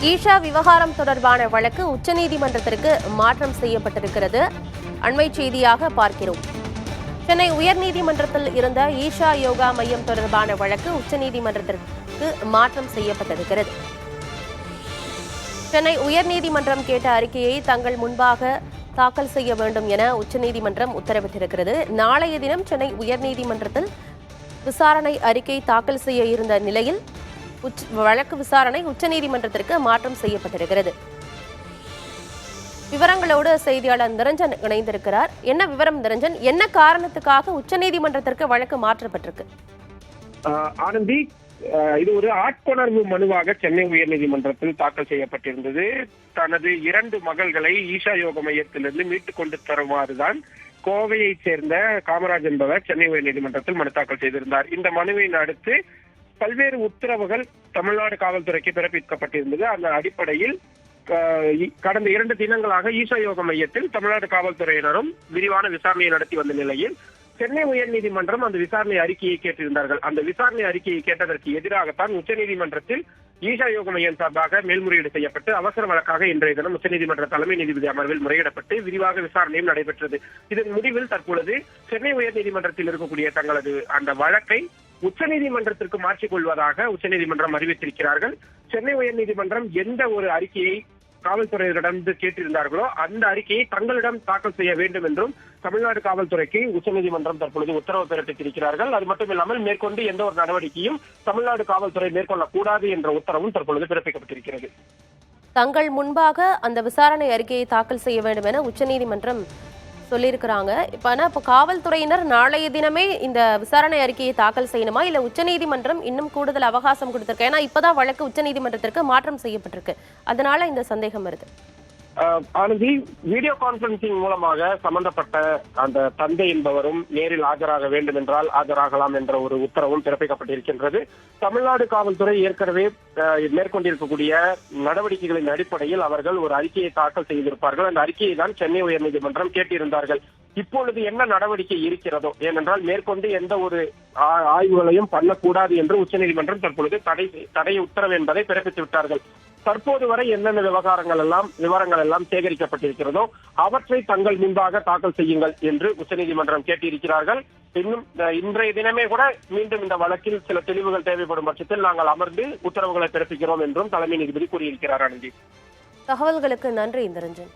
ஈஷா விவகாரம் தொடர்பான வழக்கு உச்சநீதிமன்றத்திற்கு மாற்றம் செய்யப்பட்டிருக்கிறது. அண்மை செய்தியாக பார்க்கிறோம். சென்னை உயர்நீதிமன்றத்தில் இருந்த ஈஷா யோகா மையம் தொடர்பான வழக்கு உச்சநீதிமன்றத்திற்கு மாற்றம் செய்யப்பட்டிருக்கிறது. சென்னை உயர்நீதிமன்றம் கேட்ட அறிக்கையை தங்கள் முன்பாக தாக்கல் செய்ய வேண்டும் என உச்சநீதிமன்றம் உத்தரவிட்டிருக்கிறது. நாளைய தினம் சென்னை உயர்நீதிமன்றத்தில் விசாரணை அறிக்கை தாக்கல் செய்ய இருந்த நிலையில் வழக்கு விசாரணை உச்சநீதிமன்றத்திற்கு மாற்றம் செய்யப்பட்டிருக்கிறது. விவரங்களோடு செய்தியாளர் நிரஞ்சன் இணைந்திருக்கிறார். என்ன விவரம் நிரஞ்சன்? என்ன காரணத்துக்காக உச்சநீதிமன்றத்திற்கு வழக்கு மாற்றப்பட்டிருக்கு? ஆனந்தி, இது ஒரு ஆட்கொணர்வு மனுவாக சென்னை உயர்நீதிமன்றத்தில் தாக்கல் செய்யப்பட்டிருந்தது. தனது 2 மகள்களை ஈஷா யோக மையத்திலிருந்து மீட்டுக் கொண்டு தருமாறுதான் கோவையைச் சேர்ந்த காமராஜ் என்பவர் சென்னை உயர்நீதிமன்றத்தில் மனு தாக்கல் செய்திருந்தார். இந்த மனுவை அடுத்து பல்வேறு உத்தரவுகள் தமிழ்நாடு காவல்துறைக்கு பிறப்பிக்கப்பட்டிருந்தது. அந்த அடிப்படையில் கடந்த 2 தினங்களாக ஈஷா யோக மையத்தில் தமிழ்நாடு காவல்துறையினரும் விரிவான விசாரணையை நடத்தி வந்த நிலையில் சென்னை உயர்நீதிமன்றம் அந்த விசாரணை அறிக்கையை கேட்டிருந்தார்கள். அந்த விசாரணை அறிக்கையை கேட்டதற்கு எதிராகத்தான் உச்சநீதிமன்றத்தில் ஈஷா யோக மையம் சார்பாக மேல்முறையீடு செய்யப்பட்டு அவசர வழக்காக இன்றைய தினம் உச்சநீதிமன்ற தலைமை நீதிபதி அமர்வில் முறையிடப்பட்டு விரிவாக விசாரணையும் நடைபெற்றது. இதன் முடிவில் தற்பொழுது சென்னை உயர்நீதிமன்றத்தில் இருக்கக்கூடிய தங்களது அந்த வழக்கை உச்சநீதிமன்றத்திற்கு மாற்றிக் கொள்வதாக உச்சநீதிமன்றம் அறிவித்திருக்கிறார்கள். சென்னை உயர்நீதிமன்றம் எந்த ஒரு அறிக்கையை காவல்துறையிடம் கேட்டிருந்தார்களோ அந்த அறிக்கையை தங்களிடம் தாக்கல் செய்ய வேண்டும் என்றும் தமிழ்நாடு காவல்துறைக்கு உச்சநீதிமன்றம் தற்பொழுது உத்தரவு பிறப்பித்திருக்கிறார்கள். அது மட்டும் இல்லாமல் மேற்கொண்டு எந்த ஒரு நடவடிக்கையும் தமிழ்நாடு காவல்துறை மேற்கொள்ளக்கூடாது என்ற உத்தரவும் தற்பொழுது பிறப்பிக்கப்பட்டிருக்கிறது. தங்கள் முன்பாக அந்த விசாரணை அறிக்கையை தாக்கல் செய்ய வேண்டும் என உச்சநீதிமன்றம் சொல்லியிருக்கிறாங்க. இப்போ காவல்துறையினர் நாளைய தினமே இந்த விசாரணை அறிக்கையை தாக்கல் செய்யணுமா, இல்ல உச்சநீதிமன்றம் இன்னும் கூடுதல் அவகாசம் கொடுத்திருக்கு? ஏன்னா இப்பதான் வழக்கு உச்சநீதிமன்றத்திற்கு மாற்றம் செய்யப்பட்டிருக்கு, அதனால இந்த சந்தேகம் வருது. ஆனந்தி, வீடியோ கான்பரன்சிங் மூலமாக சம்பந்தப்பட்ட அந்த தந்தை என்பவரும் நேரில் ஆஜராக வேண்டும் என்றால் ஆஜராகலாம் என்ற ஒரு உத்தரவும் பிறப்பிக்கப்பட்டிருக்கின்றது. தமிழ்நாடு காவல்துறை ஏற்கனவே மேற்கொண்டிருக்கக்கூடிய நடவடிக்கைகளின் அடிப்படையில் அவர்கள் ஒரு அறிக்கையை தாக்கல் செய்திருப்பார்கள். அந்த அறிக்கையை தான் சென்னை உயர்நீதிமன்றம் கேட்டிருந்தார்கள். இப்பொழுது என்ன நடவடிக்கை இருக்கிறதோ, ஏனென்றால் மேற்கொண்டு எந்த ஒரு ஆய்வுகளையும் பண்ணக்கூடாது என்று உச்சநீதிமன்றம் தற்பொழுது தடை உத்தரவு என்பதை பிறப்பித்து விட்டார்கள். தற்போது வரை என்னென்ன விவரங்கள் எல்லாம் சேகரிக்கப்பட்டிருக்கிறதோ அவற்றை தங்கள் முன்பாக தாக்கல் செய்யுங்கள் என்று உச்சநீதிமன்றம் கேட்டிருக்கிறார்கள். இன்னும் இன்றைய தினமே கூட மீண்டும் இந்த வழக்கில் சில தெளிவுகள் தேவைப்படும் பட்சத்தில் நாங்கள் அமர்ந்து உத்தரவுகளை பிறப்பிக்கிறோம் என்றும் தலைமை நீதிபதி கூறியிருக்கிறார். அனந்தி, தகவல்களுக்கு நன்றி நிரஞ்சன்.